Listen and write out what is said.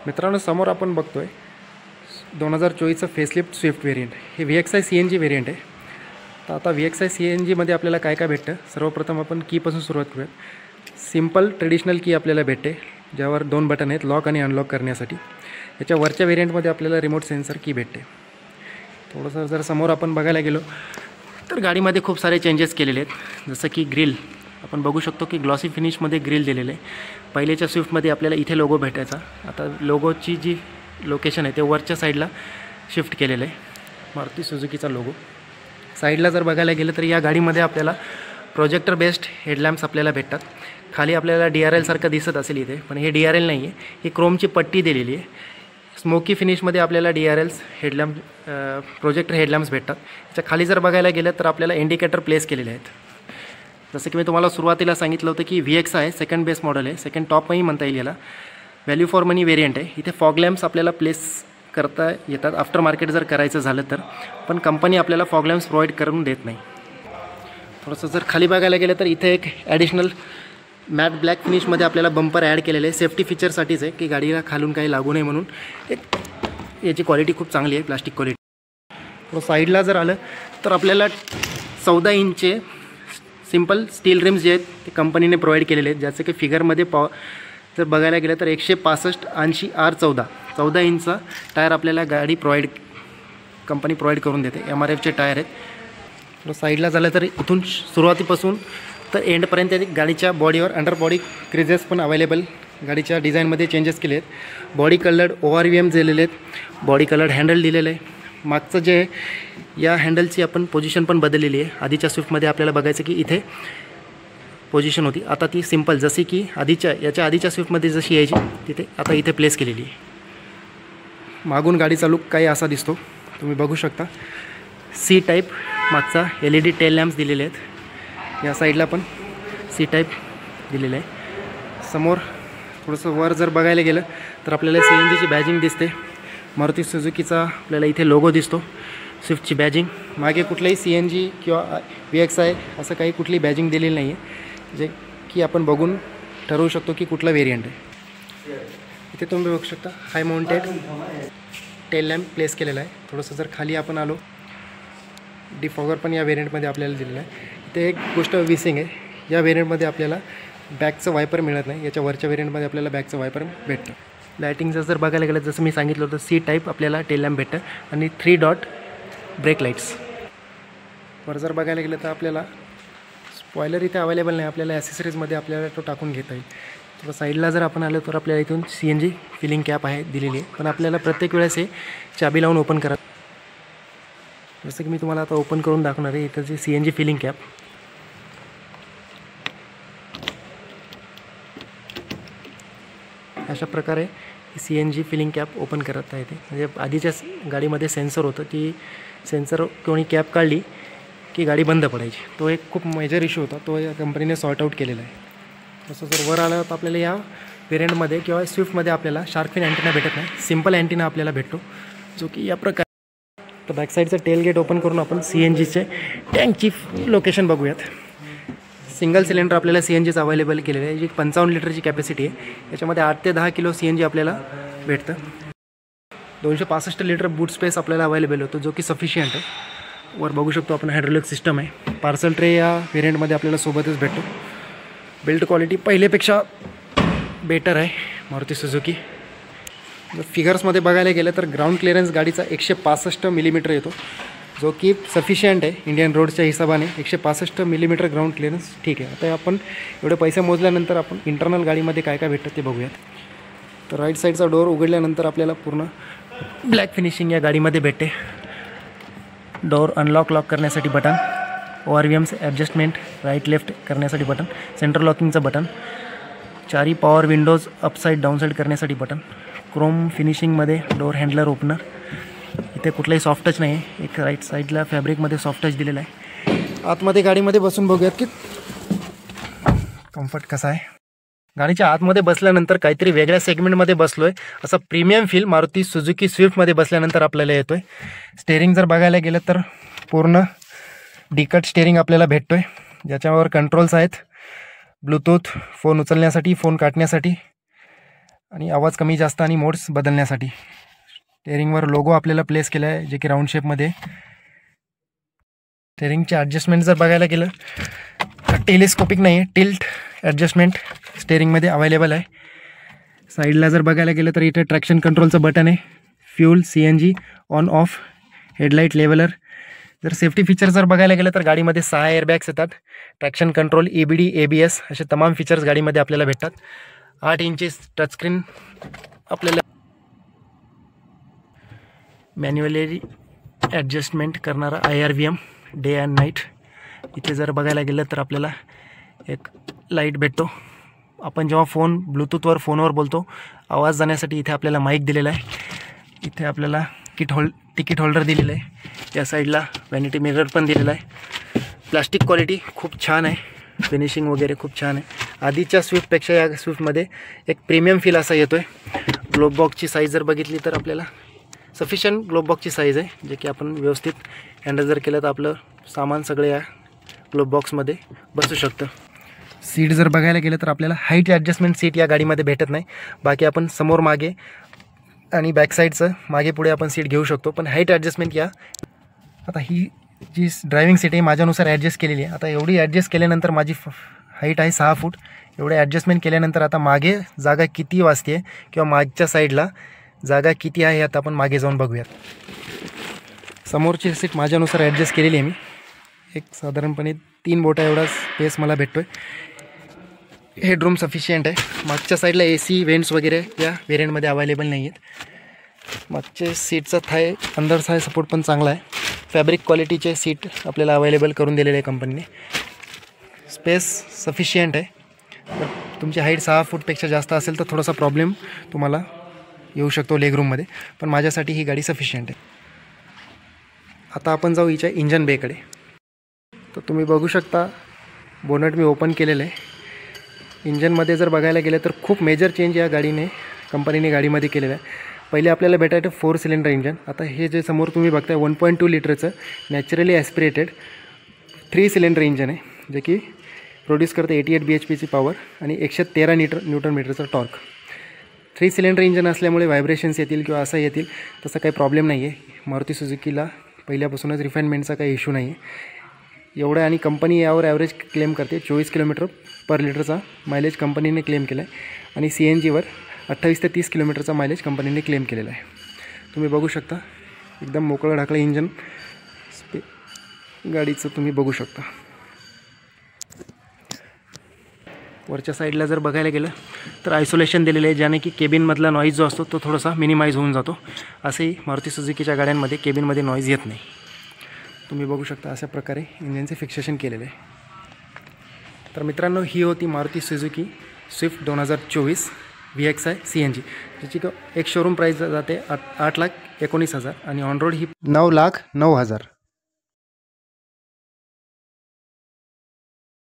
मित्रांनो, समोर आपण बघतोय 2024चं फेसलिफ्ट स्विफ्ट वेरियंट. हे VXI CNG वेरियंट आहे. तर आता VXI CNG मध्ये आपल्याला काय काय भेटतं, सर्वप्रथम आपण कीपासून सुरुवात करूया. सिंपल ट्रेडिशनल की आपल्याला भेटते, ज्यावर 2 बटन आहेत लॉक आणि अनलॉक करण्यासाठी. याच्या वरच्या वेरियंटमध्ये आपल्याला रिमोट सेन्सर की भेटते. थोडंसं जर समोर आपण बघायला गेलो तर गाडीमध्ये खूप सारे चेंजेस केलेले आहेत. जसं की ग्रिल आपण बघू शकतो की ग्लॉसी फिनिशमध्ये ग्रिल दिलेले आहे. पहिलेच्या स्विफ्टमध्ये आपल्याला इथे लोगो भेटायचा, आता लोगोची जी लोकेशन आहे ते वरच्या साईडला शिफ्ट केलेलं आहे. मारुती सुझुकीचा लोगो. साईडला जर बघायला गेलं तर या गाडीमध्ये आपल्याला प्रोजेक्टर बेस्ड हेडलॅम्प्स आपल्याला भेटतात. खाली आपल्याला DRL सारखं दिसत असेल इथे, पण हे DRL नाही आहे, ही क्रोमची पट्टी दिलेली आहे. स्मोकी फिनिशमध्ये आपल्याला DRLs हेडलॅम्प प्रोजेक्टर हेडलॅम्प्स भेटतात. याच्या खाली जर बघायला गेलं तर आपल्याला इंडिकेटर प्लेस केलेले आहेत. जसं की मी तुम्हाला सुरुवातीला सांगितलं होतं की VXI आहे, सेकंड बेस मॉडेल आहे, सेकंड टॉपही म्हणता येईल याला. व्हॅल्यू फॉर मनी वेरियंट आहे. इथे फॉग लॅम्प्स आपल्याला प्लेस करता येतात आफ्टर मार्केट जर करायचं झालं तर, पण कंपनी आपल्याला फॉग लॅम्प्स प्रोव्हाइड करून देत नाही. थोडंसं जर खाली बघायला गेलं तर इथे एक ॲडिशनल मॅट ब्लॅक फिनिशमध्ये आपल्याला बंपर ॲड केलेलं आहे. सेफ्टी फीचरसाठीच आहे की गाडीला खालून काही लागू नये म्हणून. याची क्वालिटी खूप चांगली आहे, प्लास्टिक क्वालिटी. थोडं साईडला जर आलं तर आपल्याला 14 इंचचे सिंपल स्टील रिम्स जे आहेत ते कंपनीने प्रोव्हाइड केलेले आहेत. ज्याचं की फिगरमध्ये जर बघायला गेलं तर 165/80 R14 14 इंचचा टायर आपल्याला गाडी कंपनी प्रोव्हाइड करून देते. MRFचे टायर आहेत. थोडं साईडला झालं तर इथून सुरुवातीपासून तर एंडपर्यंत गाडीच्या बॉडीवर अंडर बॉडी क्रिजेस पण अवेलेबल गाडीच्या डिझाईनमध्ये चेंजेस केले आहेत. बॉडी कलर्ड ORVM दिलेले आहेत. बॉडी कलर्ड हँडल दिलेलं आहे. मागचं जे या हँडलची आपण पोझिशन पण बदललेली आहे. आधीच्या स्विफ्टमध्ये आपल्याला बघायचं की इथे पोझिशन होती, आता ती सिंपल जशी की याच्या आधीच्या स्विफ्टमध्ये जशी यायची तिथे आता इथे प्लेस केलेली आहे. मागून गाडीचा लुक काही असा दिसतो, तुम्ही बघू शकता. C टाईप मागचा LED टेल लॅम्प्स दिलेले आहेत. या साईडला पण C टाईप दिलेलं आहे. समोर थोडंसं वर जर बघायला गेलं तर आपल्याला CNGची बॅजिंग दिसते. मारुती सुझुकीचा आपल्याला इथे लोगो दिसतो, स्विफ्टची बॅजिंग. मागे कुठलंही CNG किंवा VXI असं काही कुठली बॅजिंग दिलेली नाही आहे, जे की आपण बघून ठरवू शकतो की कुठला वेरियंट आहे. इथे तुम्ही बघू शकता हाय माउंटेड टेल लॅम्प प्लेस केलेला आहे. थोडंसं जर खाली आपण आलो, डिफॉगर पण या वेरियंटमध्ये आपल्याला दिलेलं आहे. इथे एक गोष्ट विसिंग आहे, या वेरियंटमध्ये आपल्याला बॅकचं वायपर मिळत नाही. याच्या वरच्या वेरियंटमध्ये आपल्याला बॅकचं वायपर भेटतं. लायटिंगचं जर बघायला गेलं जसं मी सांगितलं होतं C टाईप आपल्याला टेल लॅम्प भेटतं आणि 3 डॉट ब्रेक लाईट्स. वर जर बघायला गेलं तर आपल्याला स्पॉयलर इथे अवेलेबल नाही, आपल्याला ॲसेसरीजमध्ये आपल्याला तो टाकून घेता येईल. तर साईडला जर आपण आलो तर आपल्याला इथून CNG फिलिंग कॅप आहे दिलेली आहे, पण आपल्याला प्रत्येक वेळेस हे चाबी लावून ओपन करा. जसं की मी तुम्हाला आता ओपन करून दाखवणार आहे. इथं जे CNG फिलिंग कॅप अशा प्रकारे CNG फिलिंग कॅप ओपन करता येते. म्हणजे आधीच्या गाडीमध्ये सेन्सर होतं, ती सेन्सर कोणी कॅप काढली की गाडी बंद पडायची. तो एक खूप मेजर इश्यू होता, तो या कंपनीने सॉर्ट आऊट केलेला आहे. तसं जर वर आलं तर आपल्याला या वेरियंटमध्ये किंवा स्विफ्टमध्ये आपल्याला शार्क फिन अँटिना भेटत नाही, सिंपल अँटिना आपल्याला भेटतो, जो की या प्रकारे. तर बॅकसाईडचं टेलगेट ओपन करून आपण CNGचे टँकची लोकेशन बघूयात. सिंगल सिलेंडर आपल्याला CNGचं अवेलेबल केलेलं आहे, जी 55 लिटरची कॅपॅसिटी आहे. याच्यामध्ये 8 ते 10 किलो CNG आपल्याला भेटतं. 265 लिटर बूट स्पेस आपल्याला अवेलेबल होतो, जो की सफिशियंट आहे. वर बघू शकतो आपण हायड्रोलिक सिस्टम आहे. पार्सल ट्रे या वेरियंटमध्ये आपल्याला सोबतच भेटतो. बिल्ड क्वालिटी पहिलेपेक्षा बेटर आहे मारुती सुझुकी. जर फिगर्समध्ये बघायला गेलं तर ग्राउंड क्लिअरन्स गाडीचा 165 मिलीमीटर येतो, जो की सफिशियंट आहे इंडियन रोडच्या हिशोबाने. 165 मिलीमीटर ग्राउंड क्लिअरन्स ठीक आहे. आता आपण एवढे पैसे मोजल्यानंतर आपण इंटरनल गाडीमध्ये काय काय भेटतं ते बघूयात. तर राईट साईडचा डोअर उघडल्यानंतर आपल्याला पूर्ण ब्लॅक फिनिशिंग या गाडीमध्ये भेटते. डोअर अनलॉक लॉक करण्यासाठी button, ORVM's adjustment right left करण्यासाठी बटन, सेंट्रल लॉकिंगचं बटन, चारी पॉवर विंडोज अपसाईड डाऊनसाईड करण्यासाठी बटन, क्रोम फिनिशिंगमध्ये डोअर हँडलर ओपनर. इथे कुठलाही सॉफ्ट टच नाही आहे. एक राईट साईडला फॅब्रिकमध्ये सॉफ्ट टच दिलेला आहे. आतमध्ये गाडीमध्ये बसून बघूयात की कम्फर्ट कसा आहे. गाडीच्या आतमध्ये बसल्यानंतर काहीतरी वेगळ्या सेगमेंटमध्ये बसलो आहे असा प्रीमियम फील मारुती सुझुकी स्विफ्टमध्ये बसल्यानंतर आपल्याला येतो आहे. स्टेअरिंग जर बघायला गेलं तर पूर्ण डिकट स्टेअरिंग आपल्याला भेटतो आहे, ज्याच्यावर कंट्रोल्स आहेत. ब्लूटूथ, फोन उचलण्यासाठी, फोन काटण्यासाठी आणि आवाज कमी जास्त आणि मोड्स बदलण्यासाठी. स्टेअरिंगवर लोगो आपल्याला प्लेस केला आहे जे की राऊंड शेपमध्ये. स्टेअरिंगचे ॲडजस्टमेंट जर बघायला गेलं टेलिस्कोपिक नाही आहे, टिल्ट ॲडजस्टमेंट स्टेअरिंगमध्ये अवेलेबल आहे. साईडला जर बघायला गेलं तर इथे ट्रॅक्शन कंट्रोलचं बटन आहे, fuel, CNG on off, headlight leveller. जर सेफ्टी फीचर जर बघायला गेलं तर गाडीमध्ये 6 एअरबॅग्स येतात, ट्रॅक्शन कंट्रोल, EBD, ABS असे तमाम फीचर्स गाडीमध्ये आपल्याला भेटतात. 8 इंचेस टचस्क्रीन आपल्याला मॅन्युअली ॲडजस्टमेंट करणारा IRVM डे अँड नाईट. इथे जर बघायला गेलं तर आपल्याला एक लाईट भेटतो. आपण जेव्हा ब्लूटूथवर फोनवर बोलतो आवाज जाण्यासाठी इथे आपल्याला माईक दिलेला आहे. इथे आपल्याला तिकीट होल्डर दिलेलं आहे. या साईडला व्हॅनिटी मिरर पण दिलेला आहे. प्लास्टिक क्वालिटी खूप छान आहे, फिनिशिंग वगैरे खूप छान आहे. आधीच्या स्विफ्टपेक्षा या स्विफ्टमध्ये एक प्रीमियम फील असा येतो आहे. ग्लोब बॉक्सची साईज जर बघितली तर आपल्याला सफिशियंट ग्लोब बॉक्सची साईज आहे, जे की आपण व्यवस्थित हँडल जर केलं तर आपलं सामान सगळं या ग्लोब बॉक्समध्ये बसू शकतं. सीट जर बघायला गेलं तर आपल्याला हाईट ॲडजस्टमेंट सीट या गाडीमध्ये भेटत नाही. बाकी आपण समोर मागे आणि बॅक साईडचं मागे पुढे आपण सीट घेऊ शकतो, पण हाईट ॲडजस्टमेंट या आता ही जी ड्रायव्हिंग सीट आहे माझ्यानुसार ॲडजस्ट केलेली आहे. आता एवढी ॲडजस्ट केल्यानंतर माझी हाईट आहे 6 फूट. एवढे ॲडजस्टमेंट केल्यानंतर आता मागे जागा किती वाजते किंवा मागच्या साईडला जागा किती आहे आता आपण मागे जाऊन बघूयात. समोरची सीट माझ्यानुसार ॲडजस्ट केलेली आहे मी. एक साधारणपणे 3 बोटा एवढा स्पेस मला भेटतो आहे. हेडरूम सफिशियंट आहे. मागच्या साईडला AC वेंट्स वगैरे या व्हेरियंटमध्ये अवेलेबल नाही आहेत. मागचे सीटचा अंदर थाय सपोर्ट पण चांगला आहे. फॅब्रिक क्वालिटीचे सीट आपल्याला अवेलेबल करून दिलेले आहे कंपनीने. स्पेस सफिशियंट आहे. तर तुमची हाईट 6 फूटपेक्षा जास्त असेल तर थोडासा प्रॉब्लेम तुम्हाला येऊ शकतो लेग रूममध्ये, पण माझ्यासाठी ही गाडी सफिशियंट आहे. आता आपण जाऊ हिच्या इंजन बेकडे. तर तुम्ही बघू शकता बोनट मी ओपन केलेलं आहे. इंजनमध्ये जर बघायला गेलं तर खूप मेजर चेंज या कंपनीने गाडीमध्ये केलेलं आहे. पहिले आपल्याला भेटायचं 4 सिलेंडर इंजन. आता हे जे समोर तुम्ही बघताय 1.2 लिटरचं नॅचरली ॲस्पिरेटेड 3 सिलेंडर इंजन आहे, जे की प्रोड्यूस करते 88 bhpची पॉवर आणि 113 न्यूटन मीटरचा टॉर्क. 3 सिलेंडर इंजन असल्यामुळे व्हायब्रेशन्स येतील किंवा असं येतील तसं काही प्रॉब्लेम नाही आहे. मारुती सुझुकीला पहिल्यापासूनच रिफाईनमेंटचा काही इश्यू नाही आहे एवढं. आणि कंपनी यावर ॲव्हरेज क्लेम करते 24 किलोमीटर पर लिटरचा मायलेज कंपनीने क्लेम केला आहे. आणि CNGवर 28 ते 30 किलोमीटरचा मायलेज कंपनीने क्लेम केलेला आहे. तुम्ही बघू शकता एकदम मोकळं ढाकळं इंजन गाडीचं तुम्ही बघू शकता. वरच्या साईडला जर बघायला गेलं तर आयसोलेशन दिलेलं आहे, ज्याने की केबिनमधला नॉईज जो असतो तो थोडासा मिनिमाइज होऊन जातो. असंही मारुती सुझुकीच्या गाड्यांमध्ये केबिनमध्ये नॉईज येत नाही. तुम्ही बघू शकता अशा प्रकारे इंजिनचे फिक्सेशन केलेले आहे. तर मित्रांनो, ही होती Maruti Suzuki Swift 2024 VXI CNG, ज्याची एक शोरूम प्राईस जाते 8,19,000 आणि ऑन रोड ही 9,09,000.